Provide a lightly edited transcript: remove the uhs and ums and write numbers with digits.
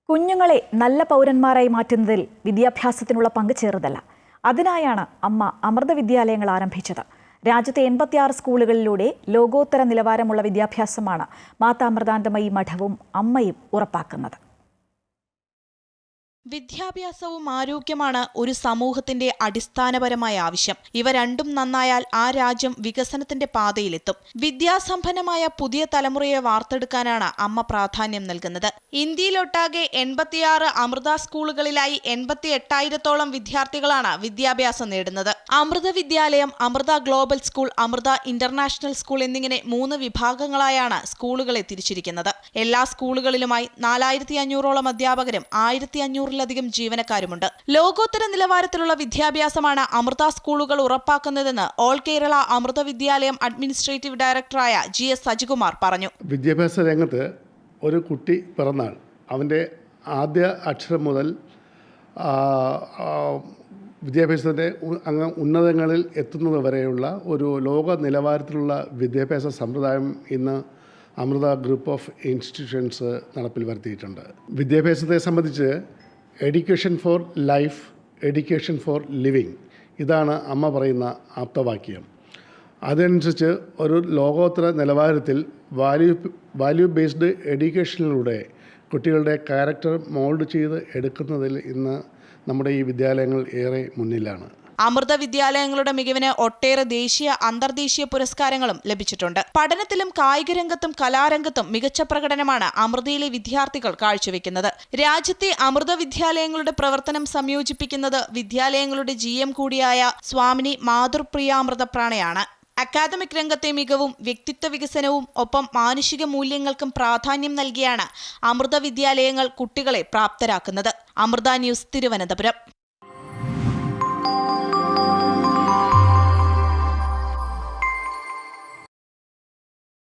കുഞ്ഞുങ്ങളെ നല്ല പൗരന്മാരായി മാറ്റുന്നതിൽ വിദ്യാഭ്യാസത്തിനുള്ള പങ്ക് ചെറുതല്ല. അതിനായാണ് അമ്മ അമൃത വിദ്യാലയങ്ങൾ ആരംഭിച്ചത്. രാജ്യത്തെ 86 സ്കൂളുകളിലൂടെ ലോകോത്തര നിലവാരമുള്ള വിദ്യാഭ്യാസമാണ് മാതാ അമൃതാനന്ദമയി മഠവും അമ്മയും ഉറപ്പാക്കുന്നത്. വിദ്യാഭ്യാസവും ആരോഗ്യമാണ് ഒരു സമൂഹത്തിന്റെ അടിസ്ഥാനപരമായ ആവശ്യം. ഇവ രണ്ടും നന്നായാൽ ആ രാജ്യം വികസനത്തിന്റെ പാതയിലെത്തും. വിദ്യാസമ്പന്നമായ പുതിയ തലമുറയെ വാർത്തെടുക്കാനാണ് അമ്മ പ്രാധാന്യം നൽകുന്നത്. ഇന്ത്യയിലൊട്ടാകെ 86 അമൃത സ്കൂളുകളിലായി 88,000-ഓളം വിദ്യാർത്ഥികളാണ് വിദ്യാഭ്യാസം നേടുന്നത്. Amrita Vidyalayam, Amrita global school, Amrita international school എന്നിങ്ങനെ 3 വിഭാഗങ്ങളായാണ് സ്കൂളുകളെ തിരിച്ചിരിക്കുന്നത്. എല്ലാ സ്കൂളുകളിലുമായി 4,500-ഓളം അധ്യാപകരും 1,500-ലധികം ജീവനക്കാരുമുണ്ട്. ലോകോത്തര നിലവാരത്തിലുള്ള വിദ്യാഭ്യാസമാണ് അമൃത സ്കൂളുകൾ ഉറപ്പാക്കുന്നതെന്ന് ഓൾ കേരള അമൃത വിദ്യാലയം അഡ്മിനിസ്ട്രേറ്റീവ് ഡയറക്ടറായ GS സജികുമാർ പറഞ്ഞു. വിദ്യാഭ്യാസ രംഗത്ത് ഒരു കുട്ടി പിറന്നാൽ അവൻ്റെ ആദ്യ അക്ഷരം മുതൽ വിദ്യാഭ്യാസത്തിൻ്റെ ഉന്നതങ്ങളിൽ എത്തുന്നത് വരെയുള്ള ഒരു ലോക നിലവാരത്തിലുള്ള വിദ്യാഭ്യാസ സമ്പ്രദായം ഇന്ന് അമൃത ഗ്രൂപ്പ് ഓഫ് ഇൻസ്റ്റിറ്റ്യൂഷൻസ് നടപ്പിൽ വരുത്തിയിട്ടുണ്ട്. വിദ്യാഭ്യാസത്തെ സംബന്ധിച്ച് education for life, education for living, ഇതാണ് അമ്മ പറയുന്ന ആപ്തവാക്യം. അതനുസരിച്ച് ഒരു ലോകോത്തര നിലവാരത്തിൽ വാല്യൂ ബേസ്ഡ് എഡ്യൂക്കേഷനിലൂടെ കുട്ടികളുടെ ക്യാരക്ടർ മോൾഡ് ചെയ്ത് എടുക്കുന്നതിൽ ഇന്ന് നമ്മുടെ ഈ വിദ്യാലയങ്ങൾ ഏറെ മുന്നിലാണ്. അമൃത വിദ്യാലയങ്ങളുടെ മികവിന് ഒട്ടേറെ ദേശീയ, അന്തർദേശീയ പുരസ്കാരങ്ങളും ലഭിച്ചിട്ടുണ്ട്. പഠനത്തിലും കായിക രംഗത്തും കലാരംഗത്തും മികച്ച പ്രകടനമാണ് അമൃതയിലെ വിദ്യാർത്ഥികൾ കാഴ്ചവെക്കുന്നത്. രാജ്യത്തെ അമൃത വിദ്യാലയങ്ങളുടെ പ്രവർത്തനം സംയോജിപ്പിക്കുന്നത് വിദ്യാലയങ്ങളുടെ GM കൂടിയായ സ്വാമിനി മാതൃപ്രിയാമൃത പ്രാണയാണ്. അക്കാദമിക് രംഗത്തെ മികവും വ്യക്തിത്വ വികസനവും ഒപ്പം മാനുഷിക മൂല്യങ്ങൾക്കും പ്രാധാന്യം നൽകിയാണ് അമൃത വിദ്യാലയങ്ങൾ കുട്ടികളെ പ്രാപ്തരാക്കുന്നത്. അമൃത ന്യൂസ്, തിരുവനന്തപുരം.